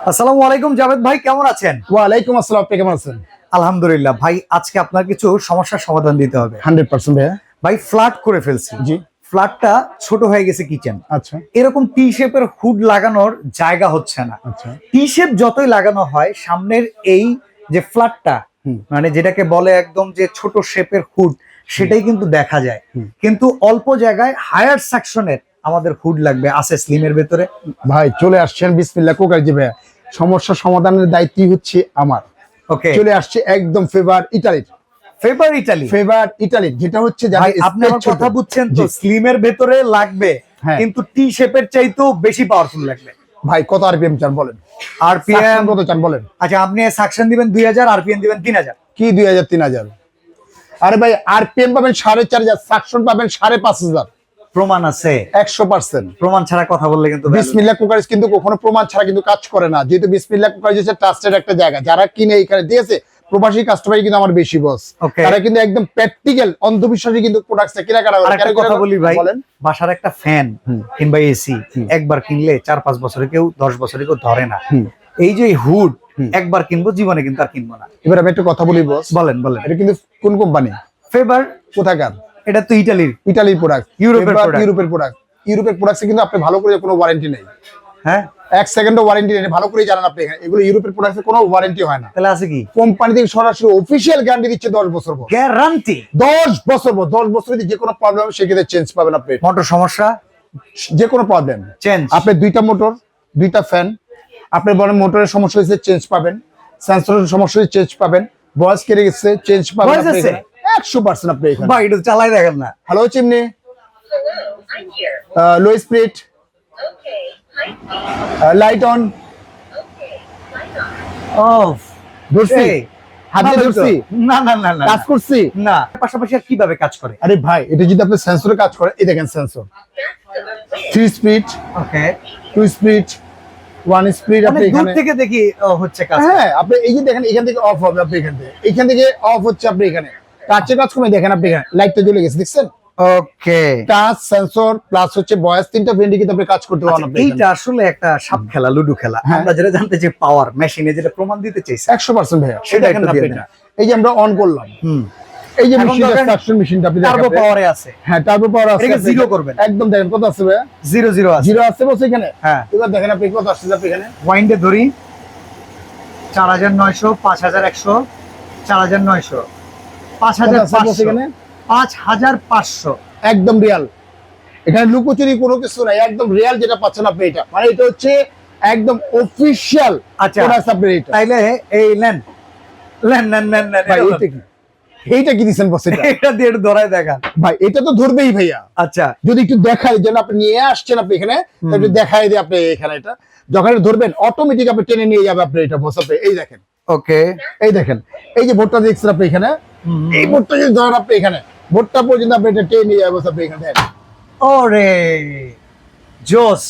আসসালামু আলাইকুম জাভেদ ভাই, কেমন আছেন? ওয়ালাইকুম আসসালাম, আপনি কেমন আছেন? আলহামদুলিল্লাহ ভাই, আজকে আপনার কিছু সমস্যার সমাধান দিতে হবে। 100% ভাইয়া। ভাই ফ্ল্যাট করে ফেলছি, জি। ফ্ল্যাটটা ছোট হয়ে গেছে কিচেন। আচ্ছা এরকম টি শেপের হুড লাগানোর জায়গা হচ্ছে না। আচ্ছা। টি শেপ যতই লাগানো হয়, সামনের এই যে ফ্ল্যাটটা মানে যেটাকে বলে একদম যে ছোট শেপের হুড, সেটাই কিন্তু দেখা যায়। কিন্তু অল্প জায়গায় হায়ার সেকশনের আমাদের হুড লাগবে, আছে স্লিমের ভেতরে। ভাই চলে আসছেন বিসমিল্লাহ কুকার জি ভাইয়া। সমস্যা সমাধানের দায়িত্বই হচ্ছে আমার। ওকে, চলে আসছে একদম ফেভার ইতালির, যেটা হচ্ছে ভাই আপনি আমার কথা বুঝছেন তো? স্লিমের ভেতরে লাগবে, হ্যাঁ। কিন্তু টি শেপের চাইতেও বেশি পাওয়ারফুল লাগবে। ভাই কত আরপিএম চান বলেন? আরপিএম কত চান বলেন? আচ্ছা, আপনি সাকশন দিবেন 2000, আরপিএম দিবেন 3000। কি 2000 3000? আরে ভাই আরপিএম পাবেন 4500, সাকশন পাবেন 5500। প্রমাণ আছে? 100%। প্রমাণ ছাড়া কথা বললে কিন্তু বিসমিল্লাহ কুকারিজ কিন্তু কখনো প্রমাণ ছাড়া কিন্তু কাজ করে না। যেহেতু বিসমিল্লাহ কুকারিজ হচ্ছে ট্রাস্টেড একটা জায়গা, যারা কিনে এখানে দিয়েছে প্রবাসী কাস্টমার কিন্তু আমার বেশি বস। তারা কিন্তু একদম প্র্যাকটিক্যাল, অন্ধবিশ্বাসী কিন্তু প্রোডাক্টটা কেনাকাটা করে। একটা কথা বলি ভাই, বাসার একটা ফ্যান কিংবা এসি একবার কিনলে 4-5 বছরে কেউ, 10 বছরে কেউ ধরে না। এই যে হুড একবার কিনবো, জীবনে কিন্তু আর কিনবো না। এবার আমি একটা কথা বলি বস। বলেন বলেন। এটা কিন্তু কোন কোম্পানি? ফেভার। কোথাকার? এটা তো ইটালির প্রোডাক্ট, ইউরোপের প্রোডাক্টে কিন্তু আপনি ভালো করে কোনো ওয়ারেন্টি নেই। হ্যাঁ, 1 সেকেন্ডও ওয়ারেন্টি নেই, ভালো করে জানেন আপনি। এগুলো ইউরোপের প্রোডাক্টে কোনো ওয়ারেন্টি হয় না। তাহলে আছে কি? কোম্পানি থেকে সরাসরি অফিশিয়াল গ্যারান্টি দিচ্ছে 10 বছর। গ্যারান্টি 10 বছর। 10 বছর যদি যে কোনো প্রবলেম হয় সেক্ষেত্রে চেঞ্জ পাবেন আপনি। মোটর সমস্যা, যে কোনো প্রবলেম চেঞ্জ। আপনি 2টা মোটর, 2টা ফ্যান, আপনি বলেন মোটরের সমস্যা হয়েছে চেঞ্জ পাবেন, সেন্সরের সমস্যা হয়েছে চেঞ্জ পাবেন, ভয়েস কেটে গেছে চেঞ্জ পাবেন আপনি। 100% আপনি এখানে। ভাই এটা চালাই দেখেন না। Hello chimney, low speed, light on, of. ধরছি হাতে ধরছি না না না না, কাজ করছি না। পাশাপাশি আর কিভাবে কাজ করে? আরে ভাই এটা যদি আপনি সেন্সরে কাজ করে, এই দেখেন সেন্সর 3 স্পিড, ওকে, 2 স্পিড, 1 স্পিড। আপনি দূর এখানে থেকে দেখি হচ্ছে কাজ। হ্যাঁ, আপনি এই যে দেখেন এখান থেকে অফ হবে, আপনি এখান থেকে অফ হচ্ছে, আপনি এখানে টাচে কাজ করে দেখেন, আপনি এখানে লাইটটা জ্বলে গেছে দেখছেন? ওকে, টাচ সেন্সর প্লাস হচ্ছে ভয়েস, 3টা ভেন্ডি কিন্তু আপনি কাজ করতে পারেন। এইটা আসলে একটা সাপ খেলা, লুডো খেলা। আমরা যেটা জানতে চাই পাওয়ার, মেশিনে যেটা প্রমাণ দিতে চাইছে 100% ভাইয়া সেটা দেখেন আপনি। এটা এই যে আমরা অন করলাম, এই যে মেশিনটা, সাকশন মেশিনটা আপনি দেখেন টার্বো পাওয়ারে আছে। হ্যাঁ, টার্বো পাওয়ার আছে। এটাকে জিরো করবেন, একদম দেখেন কত আছে ভাইয়া? 0 আছে। 0 আছে বসে এখানে। হ্যাঁ, এবার দেখেন আপনি কত আসছে আপনি এখানে। ওয়াইন্ডে ধরি 4900, 5100, 4900, 5500, এখানে 5500। একদম রিয়াল। এখানে লুকোচুরি কোনো কিছু নাই, একদম রিয়াল যেটা পাচ্ছেন আপনি। এটা মানে এটা হচ্ছে একদম অফিশিয়াল। আচ্ছা, এটা তাইলে এই নেন নেন নেন নেন নেন। ভাই এইটা কি? এইটা কি দিবেন বস? এটা দিয়ে একটু ধরায় দেখান ভাই। এটা তো ধরবেই ভাইয়া। আচ্ছা, যদি একটু দেখাই যেন আপনি নিয়ে আসছেন আপনি এখানে, একটু দেখাই দিই আপনি এখানে। এটা যখন ধরবেন অটোমেটিক আপনি টেনে নিয়ে যাবে আপনি এটা বস। আপনি এই দেখেন, ওকে, এই দেখেন এই যে বোর্ডটা দেখছেন আপনি এখানে, এই বোর্ডটা যদি ধরেন আপনি এখানে, বোর্ডটা পর্যন্ত আপনি এটা টেনে নিয়ে যাবে বস। আপনি এখানে দেখেন, ওরে জোস,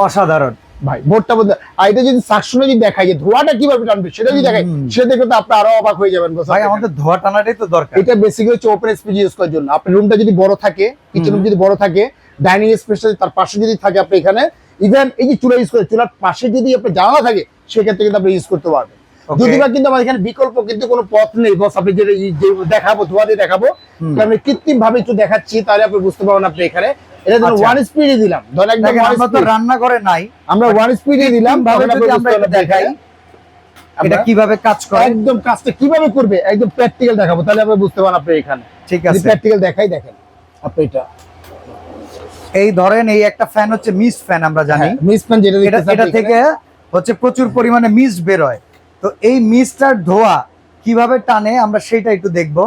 অসাধারণ ভাই বোর্ডটা বলতে। আর এটা যদি সাকশনে যদি দেখাই যে ধোঁয়াটা কিভাবে টানবে সেটা যদি দেখাই, সেটা দেখে তো আপনি আরো অবাক হয়ে যাবেন বস। ভাই আমাদের ধোয়া টানাটাই তো দরকার। এটা বেসিক্যালি হচ্ছে ওপেন স্পেস ইউজ করার জন্য। আপনার রুমটা যদি বড় থাকে, কিচেন রুম যদি বড় থাকে, ডাইনিং স্পেসটা তার পাশে যদি থাকে, আপনি এখানে ইভেন এই যে চুলা ইউজ করে, চুলার পাশে যদি আপনি জানালা থাকে, সেক্ষেত্রে কিন্তু আপনি ইউজ করতে পারবেন। যদিবা কিন্তু আমার এখানে বিকল্প কিন্তু কোনো পথ নেই বস। আপনি যে দেখাবো, ধোয়া দিয়ে দেখাবো, আমি কৃত্রিম ভাবে একটু দেখাচ্ছি, তাহলে আপনি বুঝতে পারবেন। আপনি এখানে এটা ধরুন 1 স্পিডে দিলাম, ধরেন একদম আমরা তো রান্না করে নাই, আমরা 1 স্পিডে দিলাম, ভাবে যদি আমরা এটা দেখাই এটা কিভাবে কাজ করে, একদম কাজটা কিভাবে করবে একদম প্র্যাকটিক্যাল দেখাবো, তাহলে আপনি বুঝতে পারবেন। আপনি এখানে ঠিক আছে, প্র্যাকটিক্যাল দেখাই দেখেন আপনি। এটা এই ধরেন এই একটা ফ্যান হচ্ছে মিস্ট ফ্যান, আমরা জানি মিস্ট ফ্যান, যেটা এটা থেকে হচ্ছে প্রচুর পরিমাণে মিস্ট বের হয়। তো এই মিস্টার ধোয়া কিভাবে টানে আমরা সেটা একটু দেখবো,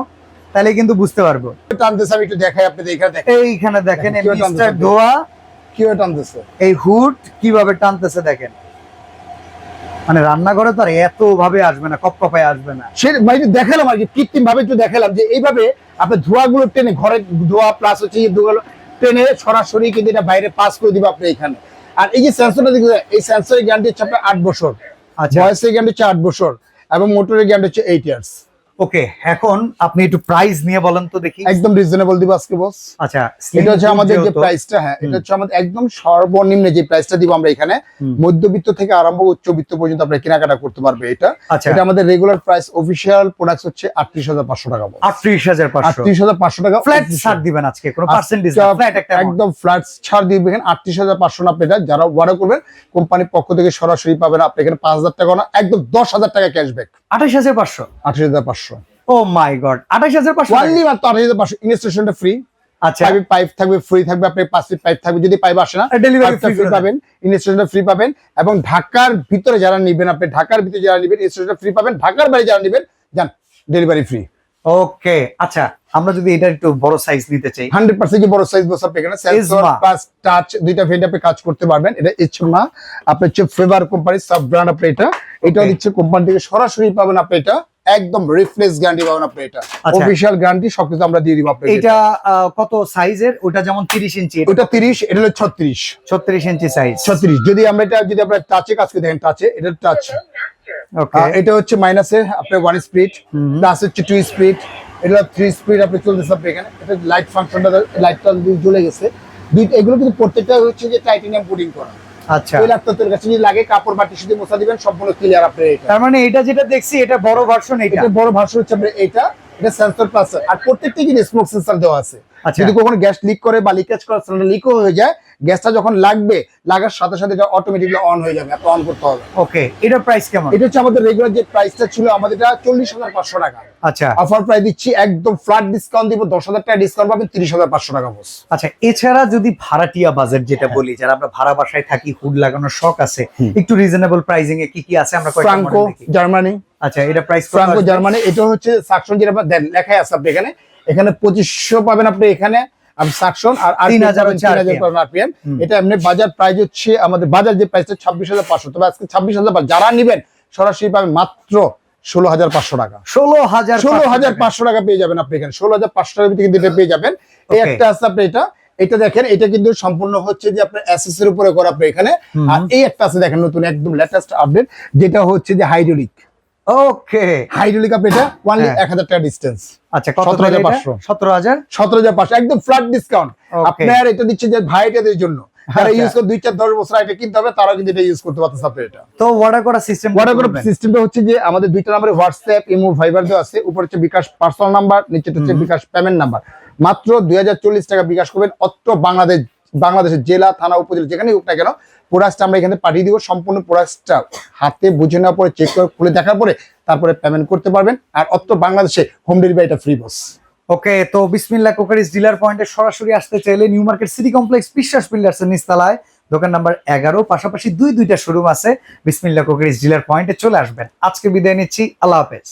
তাহলে কিন্তু বুঝতে পারবো। টানতেছে, আমি একটু দেখাই আপনি এখানে দেখেন। এইখানে দেখেন এই মিস্টার ধোয়া কিভাবে টানতেছে, এই হুড কিভাবে টানতেছে দেখেন। মানে রান্নাঘরে তো আর এত ভাবে আসবে না, কপকপায় আসবে না। সে ভাই দেখালাম আর কি, কৃত্রিম ভাবে একটু দেখালাম যে এইভাবে আপনি ধোঁয়াগুলো টেনে, ঘরে ধোঁয়া প্লাস হচ্ছে ধোঁয়াগুলো টেনে সরাসরি কিন্তু এটা বাইরে পাস করে দিবে আপনি এখানে। আর এই যে সেন্সরটা দেখতে, এই সেন্সরের গ্যারান্টি হচ্ছে আপনার 8 বছর, ভয়েসের গ্যারান্টি হচ্ছে 8 বছর, এবং মোটরের গ্যারান্টি হচ্ছে 8 ইয়ার্স। ওকে, এখন আপনি একটু প্রাইস নিয়ে বলেন তো দেখি। একদম রিজনেবল দিব আজকে বস। আচ্ছা, এটা হচ্ছে আমাদের যে প্রাইসটা, হ্যাঁ এটা হচ্ছে আমাদের একদম সর্বনিম্ন যে প্রাইসটা দিব আমরা এখানে, মধ্যবিত্ত থেকে আরম্ভ উচ্চবিত্ত পর্যন্ত আপনারা কেনাকাটা করতে পারবে। এটা আমাদের রেগুলার প্রাইস, অফিশিয়াল প্রোডাক্টস হচ্ছে 38,500 টাকা। 38,500 টাকা ফ্ল্যাট ছাড় দিবেন আজকে, কোনো পার্সেন্টেজ না, ফ্ল্যাট একটা একদম ফ্ল্যাট ছাড় দিবেন। 38,500 না, আপনি এটা যারা অর্ডার করবেন কোম্পানির পক্ষ থেকে সরাসরি পাবেন। আপনি এখানে 5,000 টাকা না, একদম 10,000 টাকা ক্যাশব্যাক। 28,500। 28,500। ও মাই গড, 28,500 অনলি মাত্র 28,500। ইনস্টলেশনটা ফ্রি। আচ্ছা, পাইপ থাকবে ফ্রি থাকবে, আপনি 5 ফিট পাইপ থাকবে, যদি পাইপ আসে না ডেলিভারি ফ্রি পাবেন, ইনস্টলেশনটা ফ্রি পাবেন। এবং ঢাকার ভিতরে যারা নেবেন, আপনি ঢাকার ভিতরে যারা নেবেন ইনস্টলেশনটা ফ্রি পাবেন। ঢাকার বাইরে যারা নেবেন যান, ডেলিভারি ফ্রি। ওকে, আচ্ছা আমরা যদি এটা একটু বড় সাইজ নিতে চাই, 100% কি বড় সাইজ বস, আপনি এখানে সেন্সর প্লাস টাচ দুইটা ফেন্ড আপনি কাজ করতে পারবেন। এটা ইচমা, আপনি হচ্ছে ফেভার কোম্পানি সাব ব্র্যান্ড, আপনি এটা দিচ্ছে কোম্পানি থেকে সরাসরি পাবেন। আপনি এটা একদম রিপ্লেস গ্যারান্টি পাবেন। আপনি এটা অফিশিয়াল গ্যারান্টি সবকিছু আমরা দিয়ে দিব আপনাকে। এটা কত সাইজের? ওটা যেমন 30 ইঞ্চি, ওটা 30, এটা হলো 36। 36 ইঞ্চি সাইজ। 36 যদি আমরা এটা যদি আপনারা টাচে কাজ করে দেখেন, টাচে এটা টাচ। ওকে, এটা হচ্ছে মাইনাসে আপনার 1 স্পিড, প্লাস হচ্ছে 2 স্পিড, এটা 3 স্পিড আপনি চলতেছে। আপনি এখানে এটা লাইট ফাংশনটা, লাইটটা জ্বলে গেছে দুইটা। এগুলো কিন্তু প্রত্যেকটা হচ্ছে যে টাইটানিয়াম কোটিং করা। আচ্ছা, ওই লাগতো কাছে যদি লাগে কাপড় বাটি শুধু মোছা দিবেন, সম্পূর্ণ ক্লিয়ার। আপনি এটা তার মানে এটা যেটা দেখছি এটা বড় ভার্সন। এটা বড় ভার্সন হচ্ছে আপনার এটা সেন্সর প্লাস, আর প্রত্যেকটা কিন্তু স্মোক সেন্সর দেওয়া আছে। যদি কখনো গ্যাস লিক করে বা লিকেজ করে, সিলিন্ডার লিকও হয়ে যায়, গ্যাসটা যখন লাগবে, লাগার সাথে সাথে এটা অটোমেটিক্যালি অন হয়ে যাবে, আপনি অন করতে হবে। ওকে, এটার প্রাইস কেমন? এটা হচ্ছে আমাদের রেগুলার যে প্রাইসটা ছিল আমাদের, এটা 40,500 টাকা। আচ্ছা, অফার প্রাইস দিচ্ছি একদম ফ্ল্যাট ডিসকাউন্ট দিব, 10,000 টাকা ডিসকাউন্ট পাবেন, 30,500 টাকা বস। আচ্ছা, এছাড়া যদি ভাড়াটিয়া বাজেট যেটা বলি, যারা আমরা ভাড়া বাসায় থাকি, হুড লাগানোর শখ আছে, একটু রিজনেবল প্রাইসিং এ কি কি আছে আমরা কয়েকটা ফ্রাঙ্কো জার্মানি। আচ্ছা, এটা প্রাইস ফ্রাঙ্কো জার্মানি, এটা হচ্ছে সাকশন, যেটা দেন লেখাই আছে আপনি এখানে 2500 পাবেন আপনি এখানে সাকশন, আর 3,000 পাবেন আরপিএম। এটা এমনি বাজার প্রাইস হচ্ছে, আমাদের বাজার যে প্রাইসটা 26,500, তবে আজকে 26,000 যারা নেবেন সরাসরি পাবেন মাত্র 16,500 টাকা। 16,500 টাকা পেয়ে যাবেন আপনি এখানে। 16,500 টাকার ভিতরে কিন্তু এটা পেয়ে যাবেন। এই একটা আছে আপনি এটা দেখেন, এটা কিন্তু সম্পূর্ণ হচ্ছে যে আপনার এসএস এর উপরে করা আপনি এখানে। আর এই একটা আছে দেখেন নতুন একদম লেটেস্ট আপডেট, যেটা হচ্ছে যে হাইড্রোলিক। ওকে, হাইড্রোলিক আপনি এটা অনলি 1,000 টাকা ডিসটেন্স। আচ্ছা, কত? 17,500। 17,500 একদম ফ্ল্যাট ডিসকাউন্ট। আপনার এটা দিচ্ছে যে ভাইটাদের জন্য, যারা ইউজ করে 2-4-10 বছর এটা কিনতে হবে, তারা কিন্তু এটা ইউজ করতে পারতেছে। আপনি এটা তো অর্ডার করা সিস্টেমটা হচ্ছে যে আমাদের দুইটা নম্বরে হোয়াটসঅ্যাপ, ইমো, ভাইবার দেওয়া আছে। উপরে হচ্ছে বিকাশ পার্সোনাল নাম্বার, নিচে হচ্ছে বিকাশ পেমেন্ট নাম্বার। মাত্র 2040 টাকা বিকাশ করবেন। অত্র বাংলাদেশের জেলা, থানা, উপজেলা যেখানে হোক না কেন, প্রোডাক্টটা আমরা এখানে পাঠিয়ে দিব। সম্পূর্ণ প্রোডাক্টটা হাতে বুঝে নেওয়ার পরে, চেক করে খুলে দেখার পরে তারপরে পেমেন্ট করতে পারবেন। আর অত্র বাংলাদেশে হোম ডেলিভারিটা ফ্রি বস। ওকে, তো বিসমিল্লাহ কোকারিজ ডিলার পয়েন্টে সরাসরি আসতে চাইলে নিউ মার্কেট সিটি কমপ্লেক্স বিশ্বাস বিল্ডার্সের নিচতলায় দোকান নাম্বার 11, পাশাপাশি দুইটা শোরুম আছে। বিসমিল্লাহ কোকারিজ ডিলার পয়েন্টে চলে আসবেন। আজকে বিদায় নিচ্ছি, আল্লাহ হাফেজ।